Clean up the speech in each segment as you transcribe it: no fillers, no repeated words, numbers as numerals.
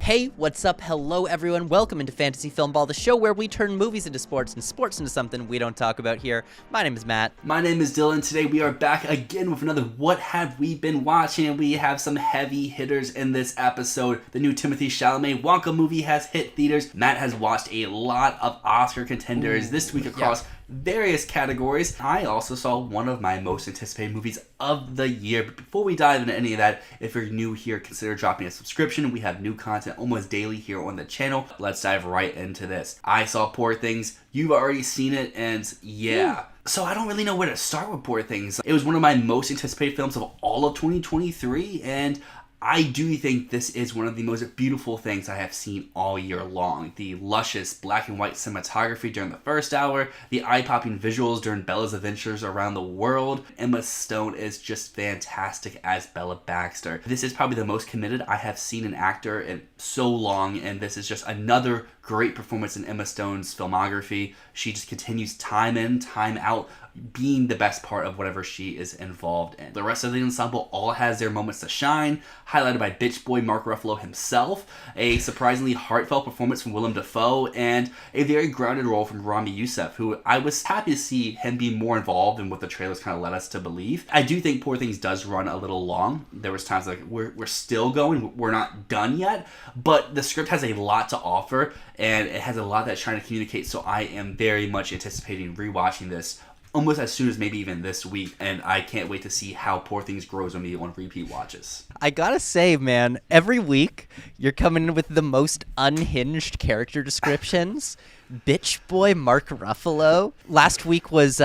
Hey, what's up? Hello, everyone. Welcome into Fantasy Filmball, the show where we turn movies into sports and sports into something we don't talk about here. My name is Matt. My name is Dyl, and today we are back again with another What Have We Been Watching? And we have some heavy hitters in this episode. The new Timothée Chalamet Wonka movie has hit theaters. Matt has watched a lot of Oscar contenders this week across various categories. I also saw one of my most anticipated movies of the year. But before we dive into any of that, if you're new here, consider dropping a subscription. We have new content almost daily here on the channel. Let's dive right into this. I saw Poor Things. You've already seen it, and yeah. So I don't really know where to start with Poor Things. It was one of my most anticipated films of all of 2023, and I do think this is one of the most beautiful things I have seen all year long. The luscious black and white cinematography during the first hour, the eye-popping visuals during Bella's adventures around the world. Emma Stone is just fantastic as Bella Baxter. This is probably the most committed I have seen an actor in so long, and this is just another great performance in Emma Stone's filmography. She just continues time in, time out, being the best part of whatever she is involved in. The rest of the ensemble all has their moments to shine, highlighted by bitch boy Mark Ruffalo himself, a surprisingly heartfelt performance from Willem Dafoe, and a very grounded role from Rami Youssef, who I was happy to see him be more involved in what the trailers kind of led us to believe. I do think Poor Things does run a little long. There was times like, we're still going, we're not done yet, but the script has a lot to offer, and it has a lot that's trying to communicate, so I am very much anticipating rewatching this almost as soon as maybe even this week, and I can't wait to see how Poor Things grows on me on repeat watches. I gotta say, man, every week you're coming in with the most unhinged character descriptions. Bitch boy Mark Ruffalo. Last week was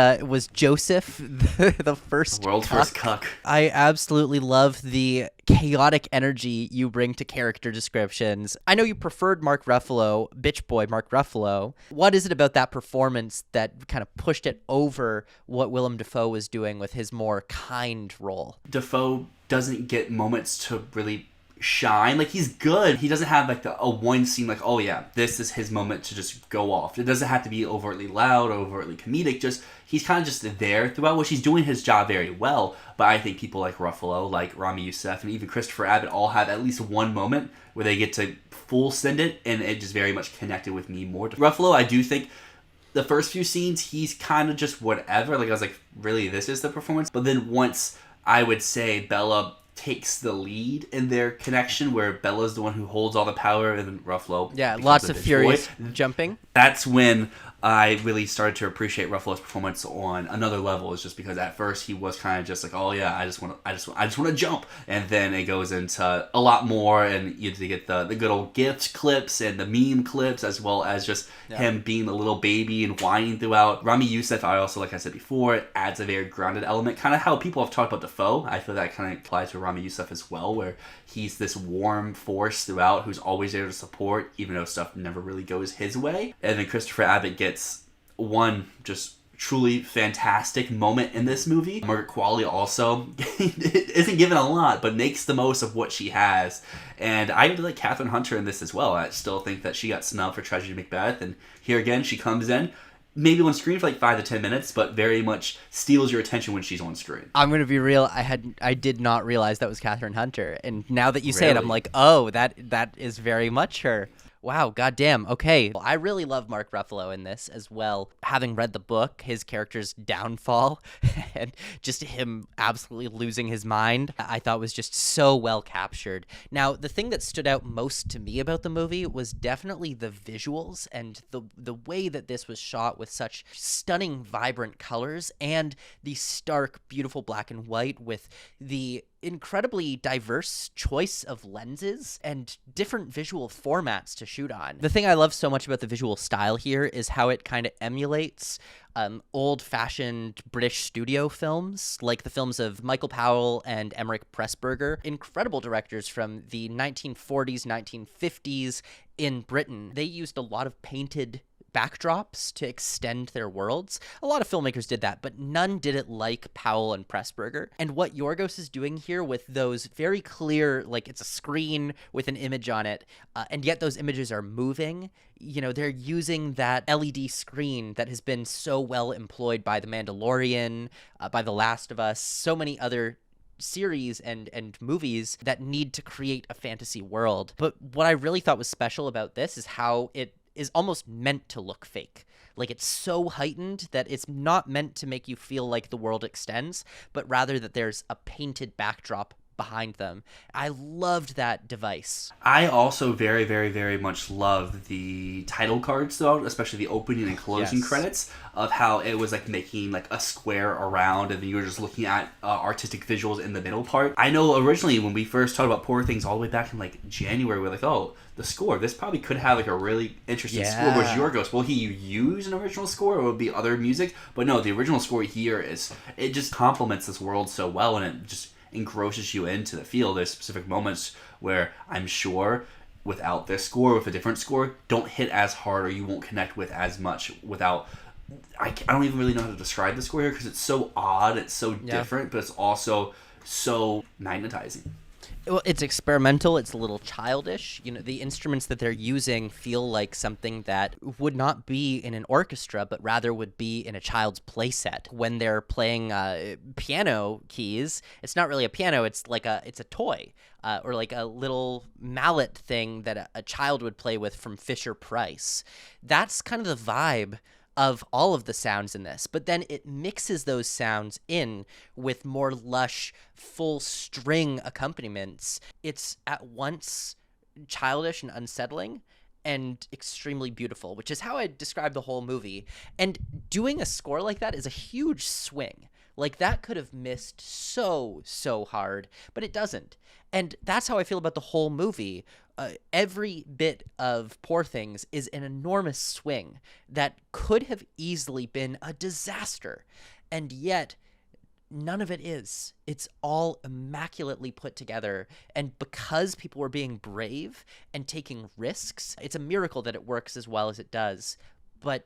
Joseph, the first World's first cuck. I absolutely love the chaotic energy you bring to character descriptions. I know you preferred Mark Ruffalo, bitch boy Mark Ruffalo. What is it about that performance that kind of pushed it over what Willem Dafoe was doing with his more kind role? Dafoe doesn't get moments to really shine. Like, he's good. He doesn't have like a one scene like, oh yeah, this is his moment to just go off. It doesn't have to be overtly loud, overtly comedic. Just he's kind of just there throughout, which he's doing his job very well. But I think people like Ruffalo, like Rami Youssef, and even Christopher Abbott all have at least one moment where they get to full send it, and it just very much connected with me more. Ruffalo, I do think the first few scenes, he's kind of just whatever. Like, I was like, really, this is the performance? But then once, I would say, Bella takes the lead in their connection, where Bella's the one who holds all the power, and then Ruffalo, lots of furious jumping. That's when I really started to appreciate Ruffalo's performance on another level. Is just because at first he was kind of just like, oh yeah, I just want to jump, and then it goes into a lot more, and you get the good old gift clips and the meme clips, as well as just him being a little baby and whining throughout. Rami Youssef, I also, like I said before, adds a very grounded element, kind of how people have talked about Defoe. I feel that kind of applies to Rami Youssef as well, where he's this warm force throughout who's always there to support, even though stuff never really goes his way. And then Christopher Abbott gets one just truly fantastic moment in this movie. Margaret Qualley also isn't given a lot, but makes the most of what she has. And I really like Catherine Hunter in this as well. I still think that she got snubbed for Tragedy Macbeth, and here again she comes in, maybe on screen for like 5 to 10 minutes, but very much steals your attention when she's on screen. I'm gonna be real. I did not realize that was Catherine Hunter, and now that you say it, I'm like, oh, that is very much her. Wow, goddamn. Okay. Well, I really love Mark Ruffalo in this as well. Having read the book, his character's downfall and just him absolutely losing his mind, I thought was just so well captured. Now, the thing that stood out most to me about the movie was definitely the visuals and the way that this was shot with such stunning, vibrant colors, and the stark, beautiful black and white with the incredibly diverse choice of lenses and different visual formats to shoot on. The thing I love so much about the visual style here is how it kind of emulates old-fashioned British studio films, like the films of Michael Powell and Emmerich Pressburger, incredible directors from the 1940s, 1950s in Britain. They used a lot of painted backdrops to extend their worlds. A lot of filmmakers did that, but none did it like Powell and Pressburger. And what Yorgos is doing here with those very clear, like it's a screen with an image on it, and yet those images are moving. You know, they're using that LED screen that has been so well employed by The Mandalorian, by The Last of Us, so many other series and movies that need to create a fantasy world. But what I really thought was special about this is how it is almost meant to look fake. Like, it's so heightened that it's not meant to make you feel like the world extends, but rather that there's a painted backdrop behind them. I loved that device. I also very, very, very much love the title cards, though, especially the opening and closing credits, of how it was like making like a square around, and then you were just looking at artistic visuals in the middle part. I know originally when we first talked about Poor Things all the way back in like January, we were like, oh, the score, this probably could have like a really interesting score. Where's your ghost? Will he use an original score, or will it be other music? But no, the original score here it just complements this world so well, and it just engrosses you into the feel. There's specific moments where I'm sure without this score, with a different score, don't hit as hard, or you won't connect with as much without. I don't even really know how to describe the score here, because it's so odd, it's so different, but it's also so magnetizing. Well, it's experimental. It's a little childish. You know, the instruments that they're using feel like something that would not be in an orchestra, but rather would be in a child's playset. When they're playing piano keys, it's not really a piano. It's like it's a toy, or like a little mallet thing that a child would play with from Fisher-Price. That's kind of the vibe of all of the sounds in this, but then it mixes those sounds in with more lush, full string accompaniments. It's at once childish and unsettling and extremely beautiful, which is how I describe the whole movie. And doing a score like that is a huge swing. Like, that could have missed so hard, but it doesn't. And that's how I feel about the whole movie. Every bit of Poor Things is an enormous swing that could have easily been a disaster. And yet, none of it is. It's all immaculately put together. And because people were being brave and taking risks, it's a miracle that it works as well as it does. But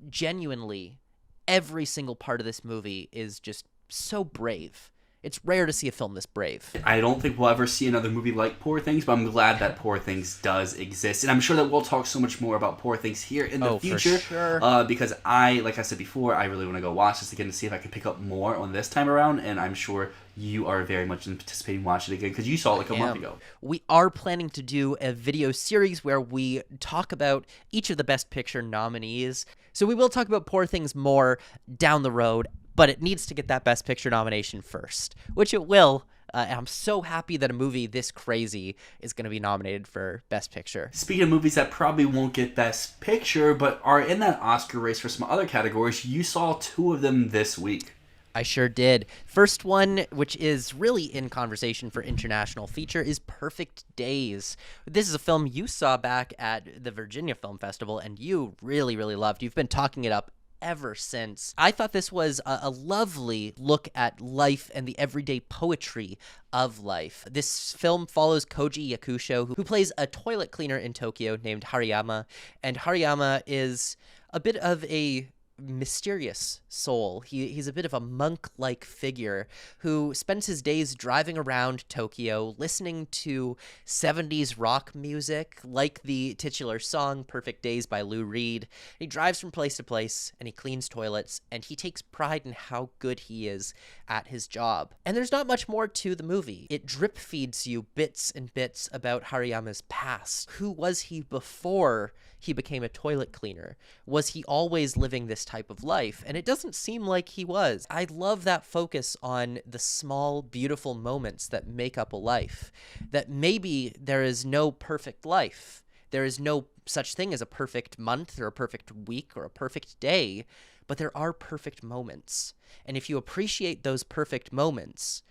genuinely, every single part of this movie is just so brave. It's rare to see a film this brave. I don't think we'll ever see another movie like Poor Things, but I'm glad that Poor Things does exist. And I'm sure that we'll talk so much more about Poor Things here in the future. For sure. Because like I said before, I really want to go watch this again to see if I can pick up more on this time around. And I'm sure you are very much anticipating watching it again, because you saw it like a month ago. We are planning to do a video series where we talk about each of the Best Picture nominees. So we will talk about Poor Things more down the road, but it needs to get that Best Picture nomination first, which it will. And I'm so happy that a movie this crazy is going to be nominated for Best Picture. Speaking of movies that probably won't get Best Picture, but are in that Oscar race for some other categories, you saw two of them this week. I sure did. First one, which is really in conversation for International Feature, is Perfect Days. This is a film you saw back at the Virginia Film Festival, and you really, really loved. You've been talking it up ever since. I thought this was a lovely look at life and the everyday poetry of life. This film follows Koji Yakusho, who plays a toilet cleaner in Tokyo named Hariyama, and Hariyama is a bit of a mysterious soul. He's a bit of a monk-like figure who spends his days driving around Tokyo listening to 70s rock music, like the titular song Perfect Days by Lou Reed. He drives from place to place, and he cleans toilets, and he takes pride in how good he is at his job. And there's not much more to the movie. It drip feeds you bits and bits about Hariyama's past. Who was he before he became a toilet cleaner? Was he always living this type of life? And it doesn't seem like he was. I love that focus on the small, beautiful moments that make up a life. That maybe there is no perfect life. There is no such thing as a perfect month or a perfect week or a perfect day, but there are perfect moments. And if you appreciate those perfect moments,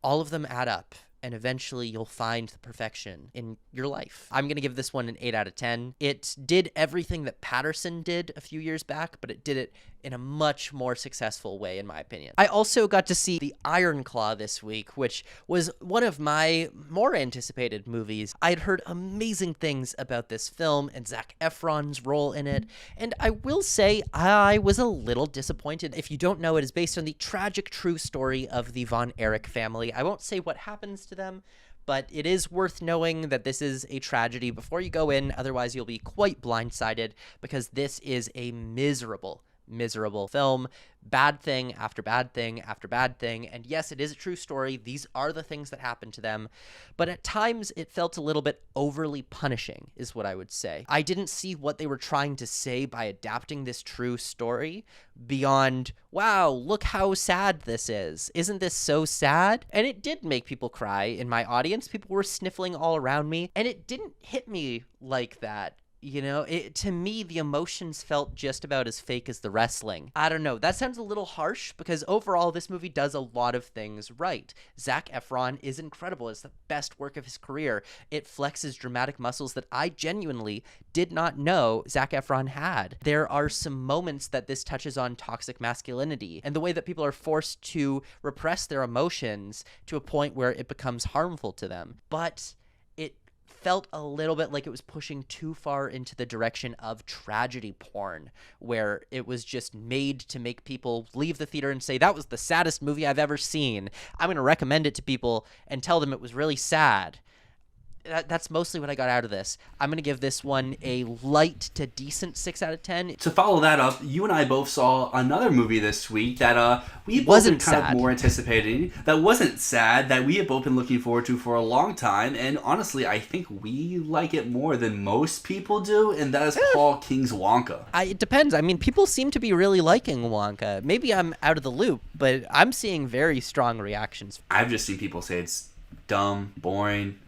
all of them add up. And eventually you'll find the perfection in your life. I'm going to give this one an 8 out of 10. It did everything that Patterson did a few years back, but it did it in a much more successful way, in my opinion. I also got to see The Iron Claw this week, which was one of my more anticipated movies. I'd heard amazing things about this film and Zac Efron's role in it, and I will say I was a little disappointed. If you don't know, it is based on the tragic true story of the Von Erich family. I won't say what happens to them, but it is worth knowing that this is a tragedy before you go in, otherwise you'll be quite blindsided, because this is a miserable miserable film. Bad thing after bad thing after bad thing. And yes, it is a true story. These are the things that happen to them. But at times it felt a little bit overly punishing, is what I would say. I didn't see what they were trying to say by adapting this true story beyond, wow, look how sad this is. Isn't this so sad? And it did make people cry in my audience. People were sniffling all around me. And it didn't hit me like that. You know, to me, the emotions felt just about as fake as the wrestling. I don't know. That sounds a little harsh because overall, this movie does a lot of things right. Zac Efron is incredible. It's the best work of his career. It flexes dramatic muscles that I genuinely did not know Zac Efron had. There are some moments that this touches on toxic masculinity and the way that people are forced to repress their emotions to a point where it becomes harmful to them. But it felt a little bit like it was pushing too far into the direction of tragedy porn, where it was just made to make people leave the theater and say, that was the saddest movie I've ever seen. I'm going to recommend it to people and tell them it was really sad. That's mostly what I got out of this. I'm going to give this one a light to decent 6 out of 10. To follow that up, you and I both saw another movie this week that we both been kind of more anticipating, that wasn't sad, that we have both been looking forward to for a long time, and honestly, I think we like it more than most people do, and that is Paul King's Wonka. It depends. I mean, people seem to be really liking Wonka. Maybe I'm out of the loop, but I'm seeing very strong reactions. I've just seen people say it's dumb, boring,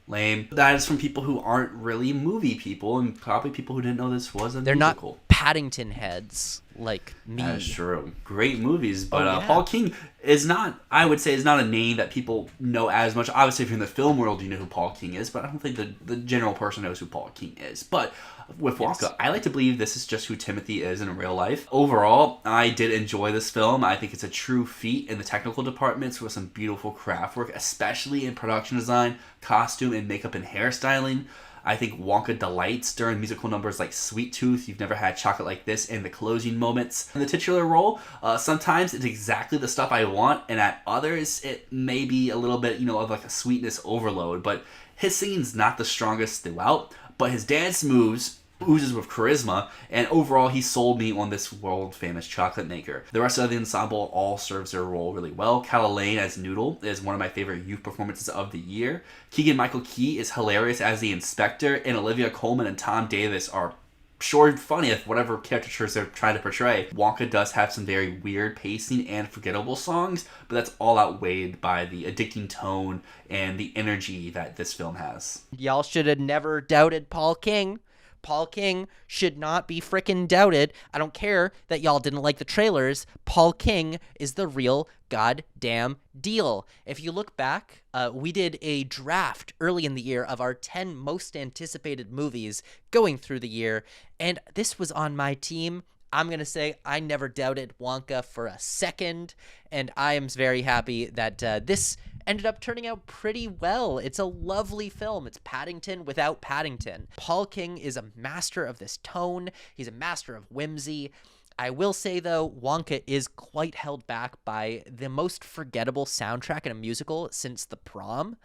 lame. That is from people who aren't really movie people, and probably people who didn't know this was a They're musical. Not Paddington heads like me. That's true. Great movies, but Paul King is not, I would say, is not a name that people know as much. Obviously, if you're in the film world, you know who Paul King is, but I don't think the general person knows who Paul King is. But with Wonka, I like to believe this is just who Timothy is in real life. Overall, I did enjoy this film. I think it's a true feat in the technical departments with some beautiful craft work, especially in production design, costume, and makeup and hairstyling. I think Wonka delights during musical numbers like Sweet Tooth, You've Never Had Chocolate Like This, and the closing moments. In the titular role, sometimes it's exactly the stuff I want, and at others, it may be a little bit, of like a sweetness overload. But his singing's not the strongest throughout, but his dance moves oozes with charisma, and overall he sold me on this world-famous chocolate maker. The rest of the ensemble all serves their role really well. Calla Lane as Noodle is one of my favorite youth performances of the year. Keegan-Michael Key is hilarious as the inspector, and Olivia Colman and Tom Davis are sure funny if whatever caricatures they're trying to portray. Wonka does have some very weird pacing and forgettable songs, but that's all outweighed by the addicting tone and the energy that this film has. Y'all should have never doubted Paul King. Paul King should not be frickin' doubted. I don't care that y'all didn't like the trailers. Paul King is the real goddamn deal. If you look back, we did a draft early in the year of our 10 most anticipated movies going through the year, and this was on my team. I'm going to say I never doubted Wonka for a second, and I am very happy that this ended up turning out pretty well. It's a lovely film. It's Paddington without Paddington. Paul King is a master of this tone. He's a master of whimsy. I will say, though, Wonka is quite held back by the most forgettable soundtrack in a musical since The Prom.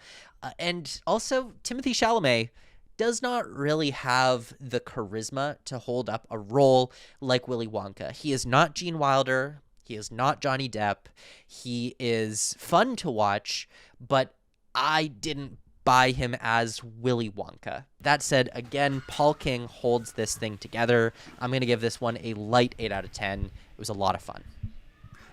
And also, Timothée Chalamet does not really have the charisma to hold up a role like Willy Wonka. He is not Gene Wilder. He is not Johnny Depp. He is fun to watch, but I didn't buy him as Willy Wonka. That said, again, Paul King holds this thing together. I'm going to give this one a light 8 out of 10. It was a lot of fun.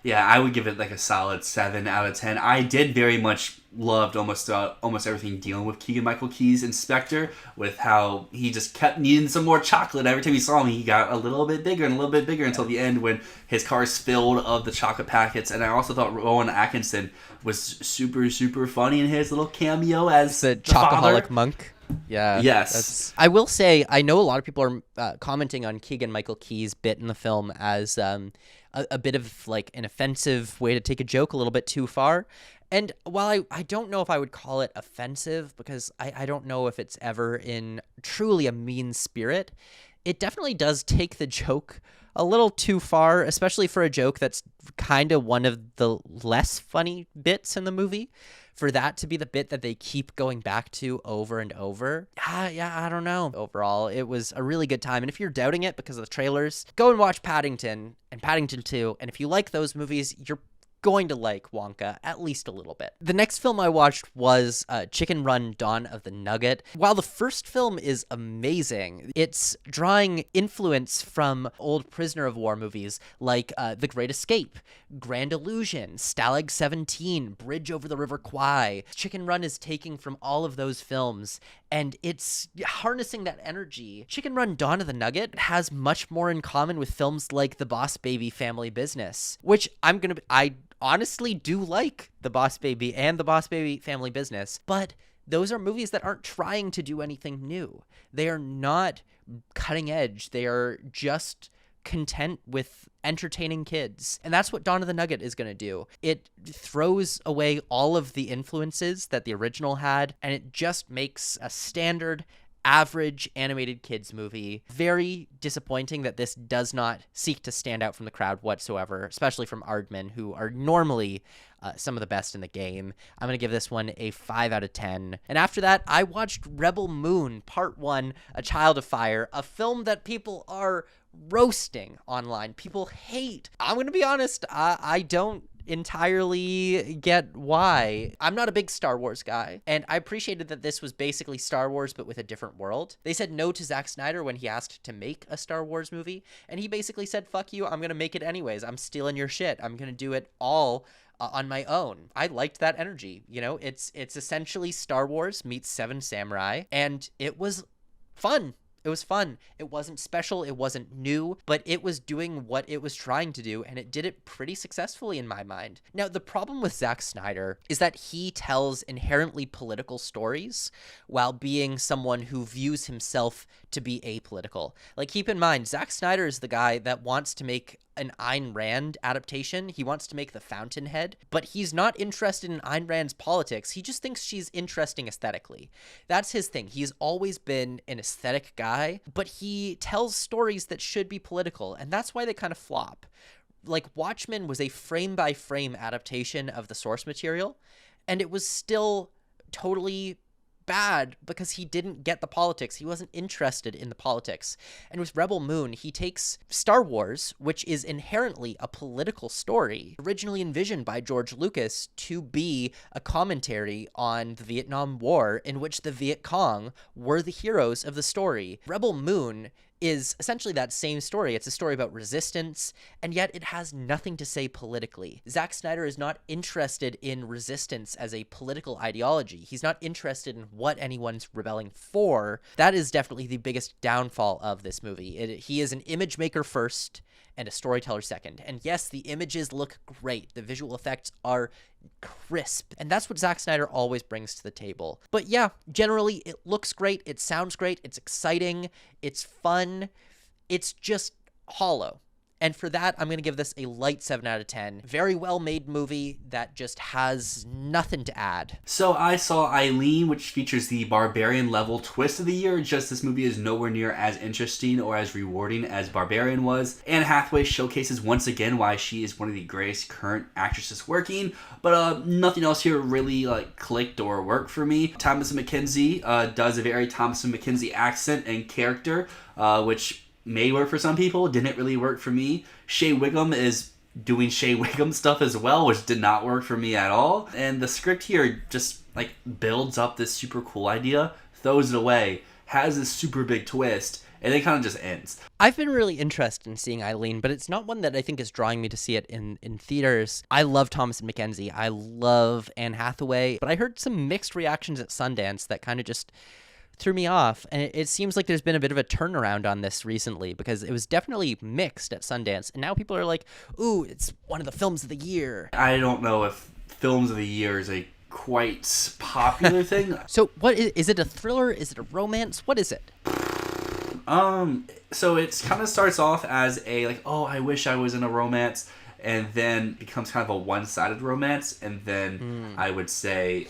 Yeah, I would give it like a solid 7 out of 10. I did very much loved almost everything dealing with Keegan-Michael Key's inspector, with how he just kept needing some more chocolate. Every time you saw him, he got a little bit bigger and a little bit bigger until the end when his car is filled of the chocolate packets. And I also thought Rowan Atkinson was super, super funny in his little cameo as the chocoholic father. Monk. Yeah. Yes. I will say, I know a lot of people are commenting on Keegan-Michael Key's bit in the film as a bit of like an offensive way to take a joke a little bit too far. And while I don't know if I would call it offensive, because I don't know if it's ever in truly a mean spirit, it definitely does take the joke a little too far, especially for a joke that's kind of one of the less funny bits in the movie. for that to be the bit that they keep going back to over and over, I don't know. Overall, it was a really good time. And if you're doubting it because of the trailers, go and watch Paddington and Paddington 2. And if you like those movies, you're going to like Wonka at least a little bit. The next film I watched was Chicken Run: Dawn of the Nugget. While the first film is amazing, it's drawing influence from old prisoner of war movies like The Great Escape, Grand Illusion, Stalag 17, Bridge over the River Kwai. Chicken Run is taking from all of those films and it's harnessing that energy. Chicken Run: Dawn of the Nugget has much more in common with films like The Boss Baby Family Business, which I honestly do like The Boss Baby and The Boss Baby Family Business, but those are movies that aren't trying to do anything new. They are not cutting edge. They are just content with entertaining kids. And that's what Dawn of the Nugget is going to do. It throws away all of the influences that the original had, and it just makes a standard average animated kids movie. Very disappointing that this does not seek to stand out from the crowd whatsoever, especially from Aardman, who are normally some of the best in the game. I'm going to give this one a 5 out of 10. And after that, I watched Rebel Moon Part 1, A Child of Fire, a film that people are roasting online. People hate. I'm going to be honest, I don't entirely get why. I'm not a big Star Wars guy, and I appreciated that this was basically Star Wars but with a different world. They said no to Zack Snyder when he asked to make a Star Wars movie, and he basically said, fuck you, I'm gonna make it anyways. I'm stealing your shit. I'm gonna do it all on my own. I liked that energy. You know, it's essentially Star Wars meets Seven Samurai, and it was fun. It was fun. It wasn't special. It wasn't new, but it was doing what it was trying to do, and it did it pretty successfully in my mind. Now, the problem with Zack Snyder is that he tells inherently political stories while being someone who views himself to be apolitical. Like, keep in mind, Zack Snyder is the guy that wants to make an Ayn Rand adaptation. He wants to make The Fountainhead, but he's not interested in Ayn Rand's politics. He just thinks she's interesting aesthetically. That's his thing. He's always been an aesthetic guy, but he tells stories that should be political, and that's why they kind of flop. Like, Watchmen was a frame-by-frame adaptation of the source material, and it was still totally bad because he didn't get the politics. He wasn't interested in the politics. And with Rebel Moon, he takes Star Wars, which is inherently a political story, originally envisioned by George Lucas to be a commentary on the Vietnam War in which the Viet Cong were the heroes of the story. Rebel Moon is essentially that same story. It's a story about resistance, and yet it has nothing to say politically. Zack Snyder is not interested in resistance as a political ideology. He's not interested in what anyone's rebelling for. That is definitely the biggest downfall of this movie. He is an image maker first and a storyteller second. And yes, the images look great. The visual effects are crisp. And that's what Zack Snyder always brings to the table. But yeah, generally it looks great. It sounds great. It's exciting. It's fun. It's just hollow. And for that, I'm going to give this a light 7 out of 10. Very well-made movie that just has nothing to add. So I saw Eileen, which features the Barbarian level twist of the year. Just this movie is nowhere near as interesting or as rewarding as Barbarian was. Anne Hathaway showcases once again why she is one of the greatest current actresses working. But nothing else here really clicked or worked for me. Thomas McKenzie does a very Thomas McKenzie accent and character, which may work for some people, didn't really work for me. Shea Wiggum is doing Shea Wiggum stuff as well, which did not work for me at all. And the script here just builds up this super cool idea, throws it away, has this super big twist, and it kind of just ends. I've been really interested in seeing Eileen, but it's not one that I think is drawing me to see it in theaters. I love Thomas McKenzie. I love Anne Hathaway, but I heard some mixed reactions at Sundance that kind of just threw me off, and it seems like there's been a bit of a turnaround on this recently, because it was definitely mixed at Sundance, and now people are like, ooh, it's one of the films of the year. I don't know if films of the year is a quite popular thing. So what is it? A thriller? Is it a romance? What is it? So it kind of starts off as a I wish I was in a romance, and then becomes kind of a one-sided romance, and then I would say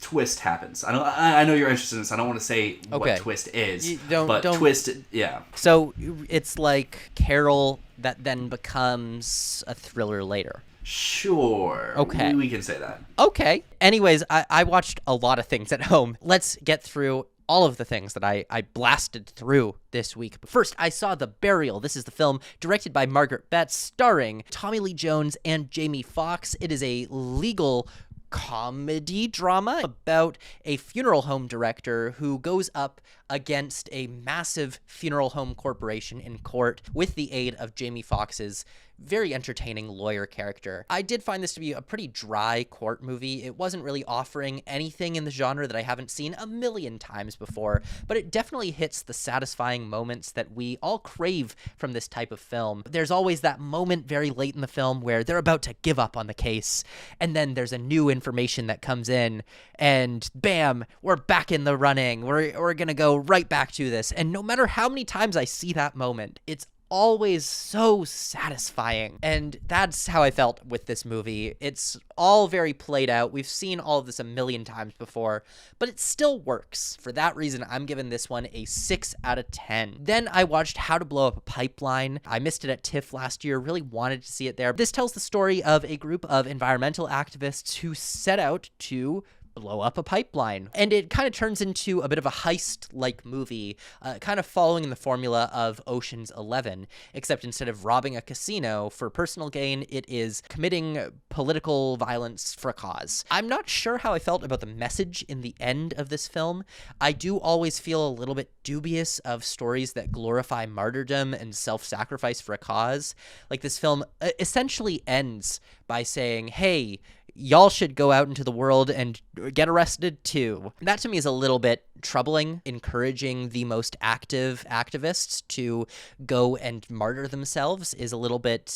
twist happens. I know you're interested in this. I don't want to say what twist is, but twist, yeah. So it's like Carol that then becomes a thriller later. Sure. Okay. We can say that. Okay. Anyways, I watched a lot of things at home. Let's get through all of the things that I blasted through this week. But first, I saw The Burial. This is the film directed by Margaret Betts, starring Tommy Lee Jones and Jamie Foxx. It is a legal comedy drama about a funeral home director who goes up against a massive funeral home corporation in court with the aid of Jamie Foxx's very entertaining lawyer character. I did find this to be a pretty dry court movie. It wasn't really offering anything in the genre that I haven't seen a million times before, but it definitely hits the satisfying moments that we all crave from this type of film. There's always that moment very late in the film where they're about to give up on the case, and then there's a new information that comes in, and bam, we're back in the running. We're gonna go right back to this. And no matter how many times I see that moment, it's always so satisfying. And that's how I felt with this movie. It's all very played out. We've seen all of this a million times before, but it still works. For that reason, I'm giving this one a 6 out of 10. Then I watched How to Blow Up a Pipeline. I missed it at TIFF last year, really wanted to see it there. This tells the story of a group of environmental activists who set out to blow up a pipeline. And it kind of turns into a bit of a heist-like movie, kind of following in the formula of Ocean's 11, except instead of robbing a casino for personal gain, it is committing political violence for a cause. I'm not sure how I felt about the message in the end of this film. I do always feel a little bit dubious of stories that glorify martyrdom and self-sacrifice for a cause. Like, this film essentially ends by saying, hey, y'all should go out into the world and get arrested too. That to me is a little bit troubling, encouraging the most active activists to go and martyr themselves is a little bit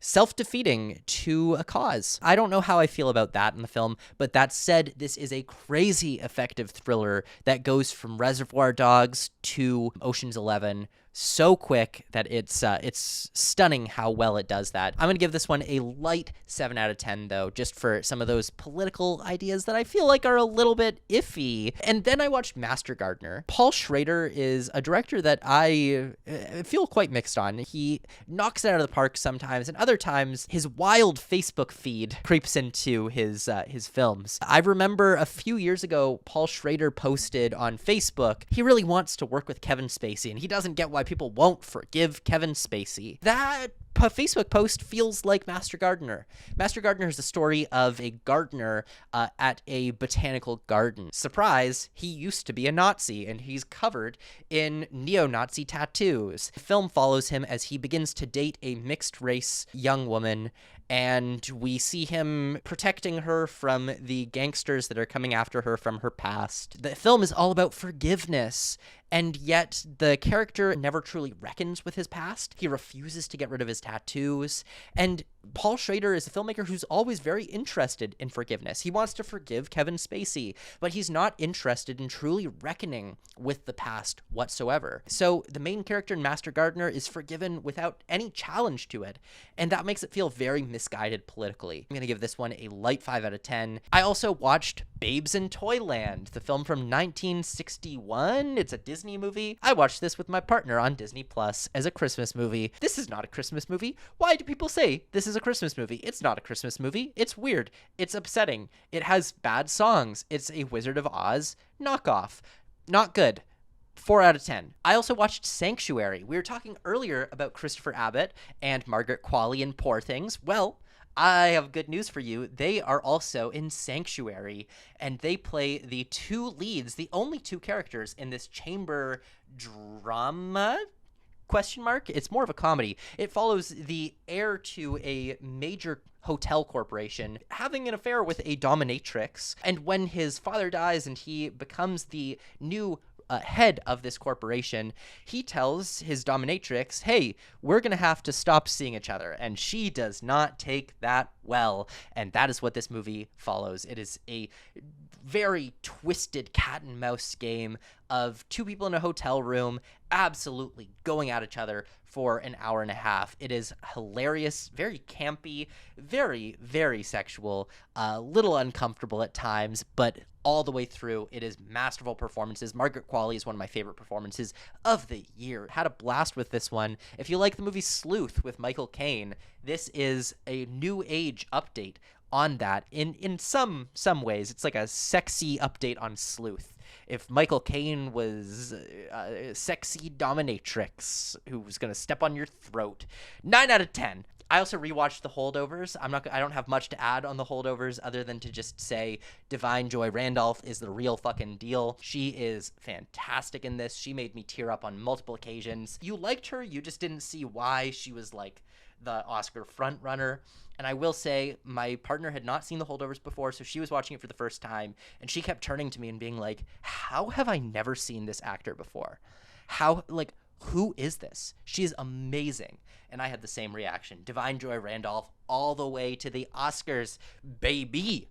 self-defeating to a cause. I don't know how I feel about that in the film, but that said, this is a crazy effective thriller that goes from Reservoir Dogs to Ocean's 11 so quick that it's stunning how well it does that. I'm going to give this one a light 7 out of 10, though, just for some of those political ideas that I feel like are a little bit iffy. And then I watched Master Gardener. Paul Schrader is a director that I feel quite mixed on. He knocks it out of the park sometimes, and other times his wild Facebook feed creeps into his films. I remember a few years ago, Paul Schrader posted on Facebook, he really wants to work with Kevin Spacey, and he doesn't get why people won't forgive Kevin Spacey. That Facebook post feels like Master Gardener. Master Gardener is the story of a gardener at a botanical garden. Surprise, he used to be a Nazi, and he's covered in neo-Nazi tattoos. The film follows him as he begins to date a mixed-race young woman, and we see him protecting her from the gangsters that are coming after her from her past. The film is all about forgiveness, and yet the character never truly reckons with his past. He refuses to get rid of his tattoos, and Paul Schrader is a filmmaker who's always very interested in forgiveness. He wants to forgive Kevin Spacey, but he's not interested in truly reckoning with the past whatsoever. So the main character in Master Gardener is forgiven without any challenge to it, and that makes it feel very misguided politically. I'm going to give this one a light 5 out of 10. I also watched Babes in Toyland, the film from 1961. It's a Disney movie. I watched this with my partner on Disney Plus as a Christmas movie. This is not a Christmas movie. Why do people say this is a Christmas movie? It's not a Christmas movie. It's weird. It's upsetting. It has bad songs. It's a Wizard of Oz knockoff. Not good. 4 out of 10. I also watched Sanctuary. We were talking earlier about Christopher Abbott and Margaret Qualley in Poor Things. Well, I have good news for you. They are also in Sanctuary, and they play the two leads, the only two characters in this chamber drama? ? It's more of a comedy. It follows the heir to a major hotel corporation having an affair with a dominatrix, and when his father dies and he becomes the new head of this corporation, he tells his dominatrix, hey, we're gonna have to stop seeing each other, and she does not take that well, and that is what this movie follows. It is a very twisted cat and mouse game of two people in a hotel room absolutely going at each other for an hour and a half. It is hilarious, very campy, very, very sexual, a little uncomfortable at times, but all the way through, it is masterful performances. Margaret Qualley is one of my favorite performances of the year. Had a blast with this one. If you like the movie Sleuth with Michael Caine, this is a new age update on that. In some ways, it's like a sexy update on Sleuth. If Michael Caine was a sexy dominatrix who was going to step on your throat, 9 out of 10. I also rewatched The Holdovers. I don't have much to add on The Holdovers other than to just say Divine Joy Randolph is the real fucking deal. She is fantastic in this. She made me tear up on multiple occasions. You liked her, you just didn't see why she was like the Oscar frontrunner. And I will say, my partner had not seen The Holdovers before, so she was watching it for the first time, and she kept turning to me and being like, how have I never seen this actor before? Who is this? She is amazing. And I had the same reaction. Divine Joy Randolph all the way to the Oscars. Baby,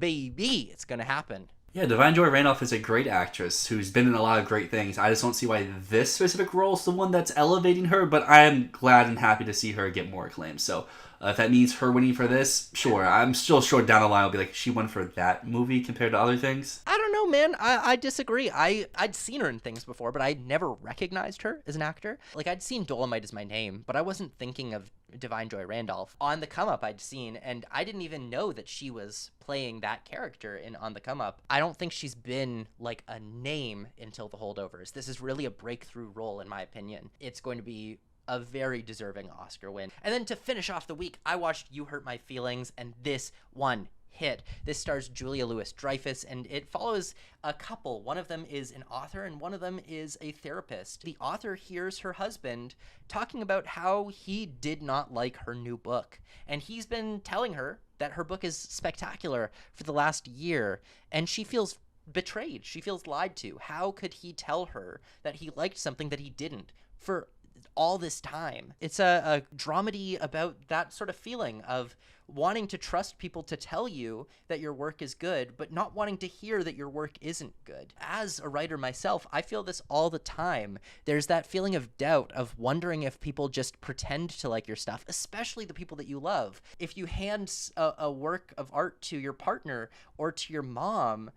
it's going to happen. Yeah, Divine Joy Randolph is a great actress who's been in a lot of great things. I just don't see why this specific role is the one that's elevating her, but I am glad and happy to see her get more acclaim. So if that means her winning for this, sure. I'm still sure down the line I'll be like, she won for that movie compared to other things. I don't know, man. I disagree. I'd seen her in things before, but I'd never recognized her as an actor. Like, I'd seen Dolomite Is My Name, but I wasn't thinking of Divine Joy Randolph. On the Come Up I'd seen, and I didn't even know that she was playing that character in On the Come Up. I don't think she's been like a name until The Holdovers. This is really a breakthrough role in my opinion. It's going to be a very deserving Oscar win. And then to finish off the week, I watched You Hurt My Feelings, and this one hit. This stars Julia Louis-Dreyfus, and it follows a couple. One of them is an author, and one of them is a therapist. The author hears her husband talking about how he did not like her new book, and he's been telling her that her book is spectacular for the last year, and she feels betrayed. She feels lied to. How could he tell her that he liked something that he didn't for all this time? It's a dramedy about that sort of feeling of wanting to trust people to tell you that your work is good, but not wanting to hear that your work isn't good. As a writer myself, I feel this all the time. There's that feeling of doubt, of wondering if people just pretend to like your stuff, especially the people that you love. If you hand a work of art to your partner or to your mom,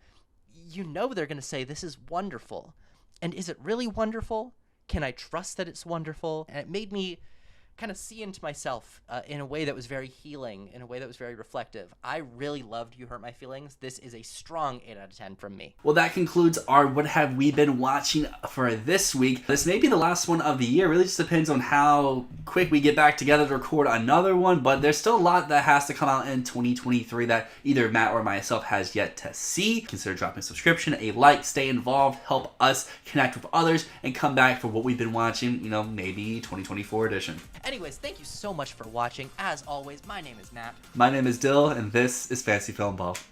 you know they're going to say, this is wonderful. And is it really wonderful? Can I trust that it's wonderful? And it made me kind of see into myself in a way that was very healing, in a way that was very reflective. I really loved You Hurt My Feelings. This is a strong 8 out of 10 from me. Well, that concludes our What Have We Been Watching for this week. This may be the last one of the year. It really just depends on how quick we get back together to record another one, but there's still a lot that has to come out in 2023 that either Matt or myself has yet to see. Consider dropping a subscription, a like, stay involved, help us connect with others, and come back for what we've been watching, maybe 2024 edition. Anyways, thank you so much for watching. As always, my name is Matt. My name is Dyl, and this is Fantasy Filmball.